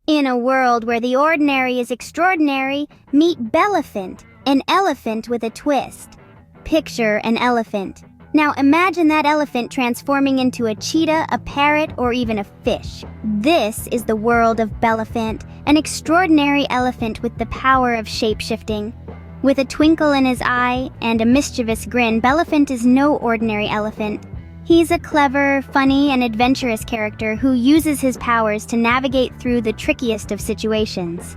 In a world where the ordinary is extraordinary, meet Belephant, an elephant with a twist. Picture an elephant. Now imagine that elephant transforming into a cheetah, a parrot, or even a fish. This is the world of Belephant, an extraordinary elephant with the power of shape-shifting. With a twinkle in his eye and a mischievous grin, Belephant is no ordinary elephant. He's a clever, funny, and adventurous character who uses his powers to navigate through the trickiest of situations.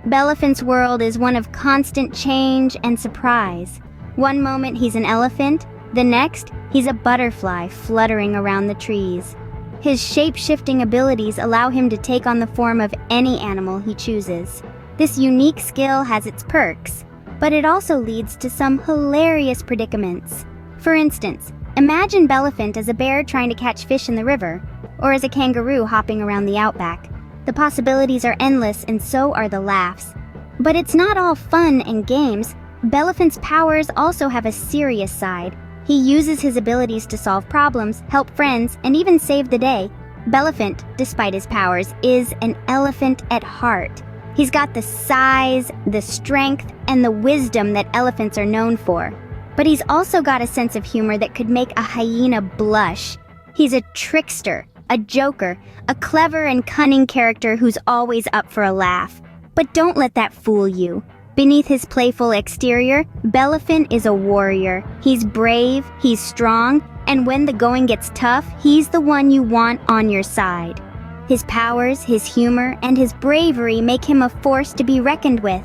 Belephant's world is one of constant change and surprise. One moment he's an elephant, the next he's a butterfly fluttering around the trees. His shape-shifting abilities allow him to take on the form of any animal he chooses. This unique skill has its perks, but it also leads to some hilarious predicaments. For instance, imagine Belephant as a bear trying to catch fish in the river, or as a kangaroo hopping around the outback. The possibilities are endless and so are the laughs. But it's not all fun and games. Belephant's powers also have a serious side. He uses his abilities to solve problems, help friends, and even save the day. Belephant, despite his powers, is an elephant at heart. He's got the size, the strength, and the wisdom that elephants are known for. But he's also got a sense of humor that could make a hyena blush. He's a trickster, a joker, a clever and cunning character who's always up for a laugh. But don't let that fool you. Beneath his playful exterior, Belephant is a warrior. He's brave, he's strong, and when the going gets tough, he's the one you want on your side. His powers, his humor, and his bravery make him a force to be reckoned with.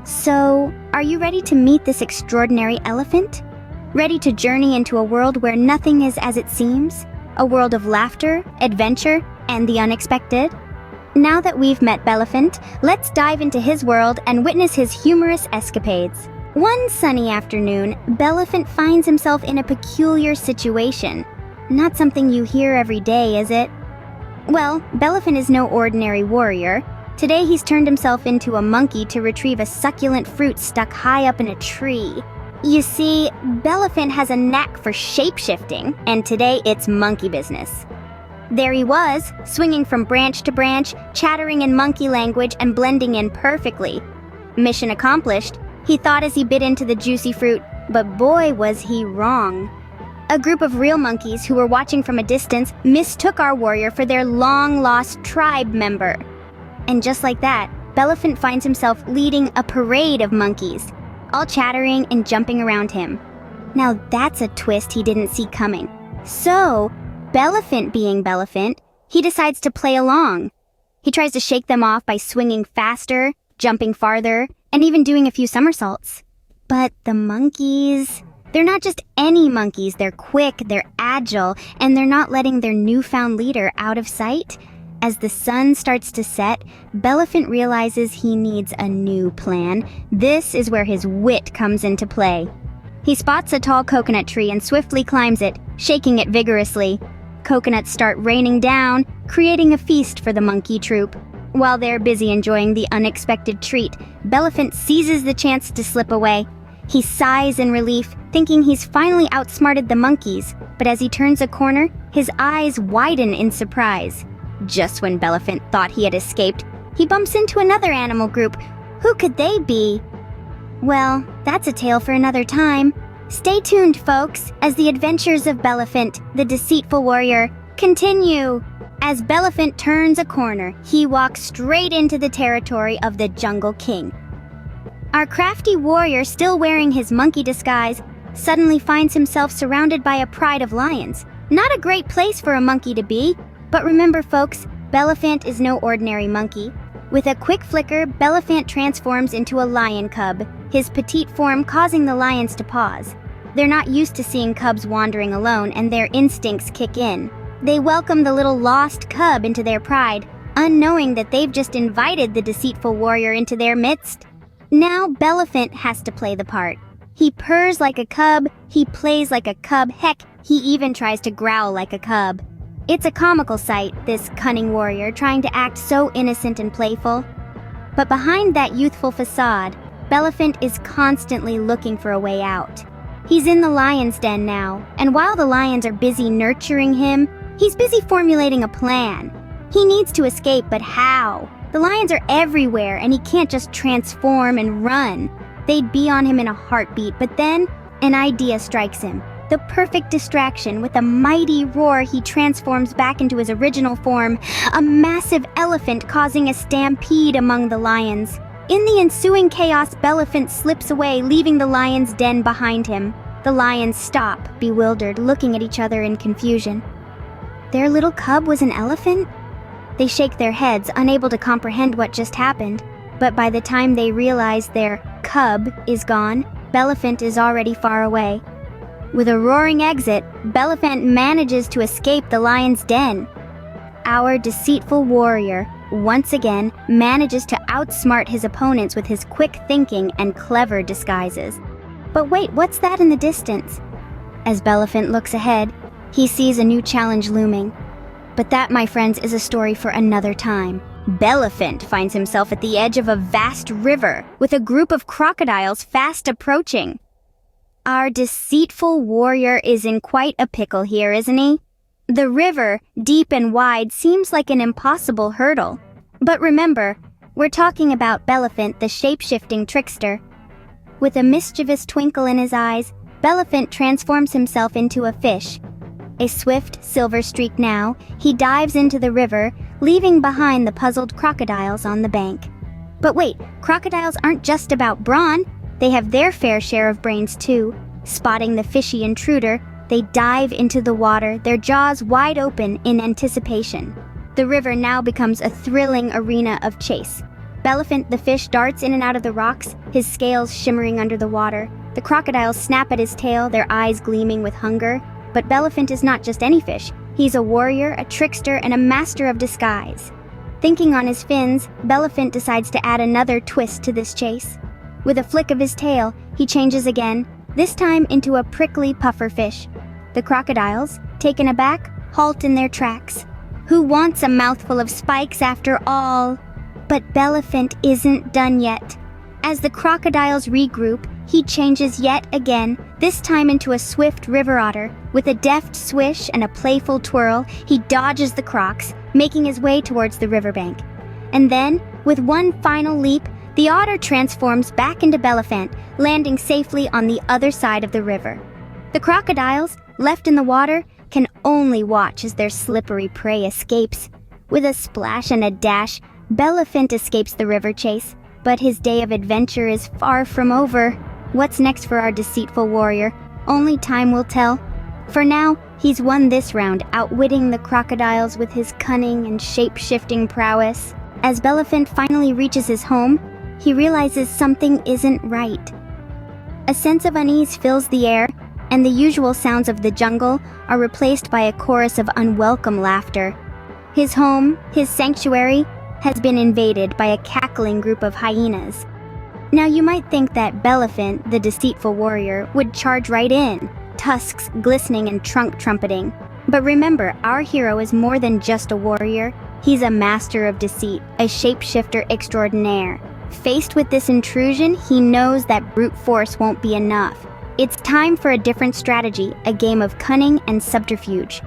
So, are you ready to meet this extraordinary elephant? Ready to journey into a world where nothing is as it seems? A world of laughter, adventure, and the unexpected? Now that we've met Belephant, let's dive into his world and witness his humorous escapades. One sunny afternoon, Belephant finds himself in a peculiar situation. Not something you hear every day, is it? Well, Belephant is no ordinary warrior. Today he's turned himself into a monkey to retrieve a succulent fruit stuck high up in a tree. You see, Belephant has a knack for shape-shifting, and today it's monkey business. There he was, swinging from branch to branch, chattering in monkey language and blending in perfectly. Mission accomplished, he thought as he bit into the juicy fruit, but boy was he wrong. A group of real monkeys who were watching from a distance mistook our warrior for their long-lost tribe member. And just like that, Belephant finds himself leading a parade of monkeys, all chattering and jumping around him. Now that's a twist he didn't see coming. So, Belephant being Belephant, he decides to play along. He tries to shake them off by swinging faster, jumping farther, and even doing a few somersaults. But the monkeys, they're not just any monkeys. They're quick, they're agile, and they're not letting their newfound leader out of sight. As the sun starts to set, Belephant realizes he needs a new plan. This is where his wit comes into play. He spots a tall coconut tree and swiftly climbs it, shaking it vigorously. Coconuts start raining down, creating a feast for the monkey troop. While they're busy enjoying the unexpected treat, Belephant seizes the chance to slip away. He sighs in relief, thinking he's finally outsmarted the monkeys, but as he turns a corner, his eyes widen in surprise. Just when Belephant thought he had escaped, he bumps into another animal group. Who could they be? Well, that's a tale for another time. Stay tuned, folks, as the adventures of Belephant, the deceitful warrior, continue. As Belephant turns a corner, he walks straight into the territory of the Jungle King. Our crafty warrior, still wearing his monkey disguise, suddenly finds himself surrounded by a pride of lions. Not a great place for a monkey to be, but remember, folks, Belephant is no ordinary monkey. With a quick flicker, Belephant transforms into a lion cub, his petite form causing the lions to pause. They're not used to seeing cubs wandering alone, and their instincts kick in. They welcome the little lost cub into their pride, unknowing that they've just invited the deceitful warrior into their midst. Now Belephant has to play the part. He purrs like a cub, he plays like a cub, heck, he even tries to growl like a cub. It's a comical sight, this cunning warrior trying to act so innocent and playful. But behind that youthful facade, Belephant is constantly looking for a way out. He's in the lion's den now, and while the lions are busy nurturing him, he's busy formulating a plan. He needs to escape, but how? The lions are everywhere, and he can't just transform and run. They'd be on him in a heartbeat, but then an idea strikes him. The perfect distraction. With a mighty roar, he transforms back into his original form, a massive elephant causing a stampede among the lions. In the ensuing chaos, Belephant slips away, leaving the lion's den behind him. The lions stop, bewildered, looking at each other in confusion. Their little cub was an elephant? They shake their heads, unable to comprehend what just happened. But by the time they realize their cub is gone, Belephant is already far away. With a roaring exit, Belephant manages to escape the lion's den. Our deceitful warrior, once again, manages to outsmart his opponents with his quick thinking and clever disguises. But wait, what's that in the distance? As Belephant looks ahead, he sees a new challenge looming. But that, my friends, is a story for another time. Belephant finds himself at the edge of a vast river, with a group of crocodiles fast approaching. Our deceitful warrior is in quite a pickle here, isn't he? The river, deep and wide, seems like an impossible hurdle. But remember, we're talking about Belephant, the shape-shifting trickster. With a mischievous twinkle in his eyes, Belephant transforms himself into a fish. A swift silver streak now, he dives into the river, leaving behind the puzzled crocodiles on the bank. But wait, crocodiles aren't just about brawn. They have their fair share of brains too. Spotting the fishy intruder, they dive into the water, their jaws wide open in anticipation. The river now becomes a thrilling arena of chase. Belephant the fish darts in and out of the rocks, his scales shimmering under the water. The crocodiles snap at his tail, their eyes gleaming with hunger. But Belephant is not just any fish. He's a warrior, a trickster, and a master of disguise. Thinking on his fins, Belephant decides to add another twist to this chase. With a flick of his tail, he changes again, this time into a prickly pufferfish. The crocodiles, taken aback, halt in their tracks. Who wants a mouthful of spikes after all? But Belephant isn't done yet. As the crocodiles regroup, he changes yet again, this time into a swift river otter. With a deft swish and a playful twirl, he dodges the crocs, making his way towards the riverbank. And then, with one final leap, the otter transforms back into Belephant, landing safely on the other side of the river. The crocodiles, left in the water, can only watch as their slippery prey escapes. With a splash and a dash, Belephant escapes the river chase, but his day of adventure is far from over. What's next for our deceitful warrior? Only time will tell. For now, he's won this round, outwitting the crocodiles with his cunning and shape-shifting prowess. As Belephant finally reaches his home, he realizes something isn't right. A sense of unease fills the air, and the usual sounds of the jungle are replaced by a chorus of unwelcome laughter. His home, his sanctuary, has been invaded by a cackling group of hyenas. Now you might think that Belephant, the deceitful warrior, would charge right in, tusks glistening and trunk trumpeting. But remember, our hero is more than just a warrior. He's a master of deceit, a shapeshifter extraordinaire. Faced with this intrusion, he knows that brute force won't be enough. It's time for a different strategy, a game of cunning and subterfuge.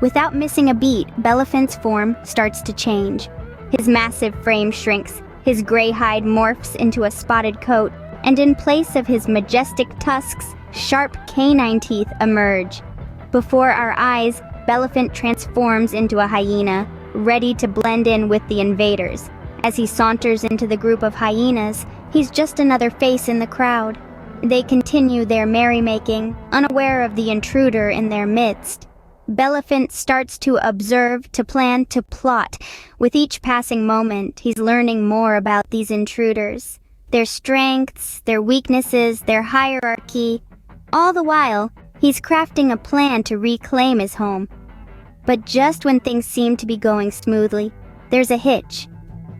Without missing a beat, Belephant's form starts to change. His massive frame shrinks, his gray hide morphs into a spotted coat, and in place of his majestic tusks, sharp canine teeth emerge. Before our eyes, Belephant transforms into a hyena, ready to blend in with the invaders. As he saunters into the group of hyenas, he's just another face in the crowd. They continue their merrymaking, unaware of the intruder in their midst. Belephant starts to observe, to plan, to plot. With each passing moment, he's learning more about these intruders, their strengths, their weaknesses, their hierarchy. All the while, he's crafting a plan to reclaim his home. But just when things seem to be going smoothly, there's a hitch.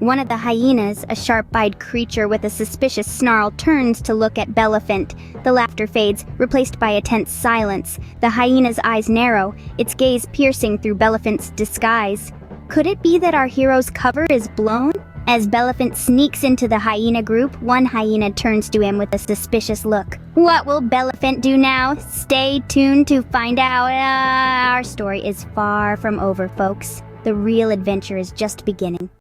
One of the hyenas, a sharp-eyed creature with a suspicious snarl, turns to look at Belephant. The laughter fades, replaced by a tense silence. The hyena's eyes narrow, its gaze piercing through Belephant's disguise. Could it be that our hero's cover is blown? As Belephant sneaks into the hyena group, one hyena turns to him with a suspicious look. What will Belephant do now? Stay tuned to find out. Our story is far from over, folks. The real adventure is just beginning.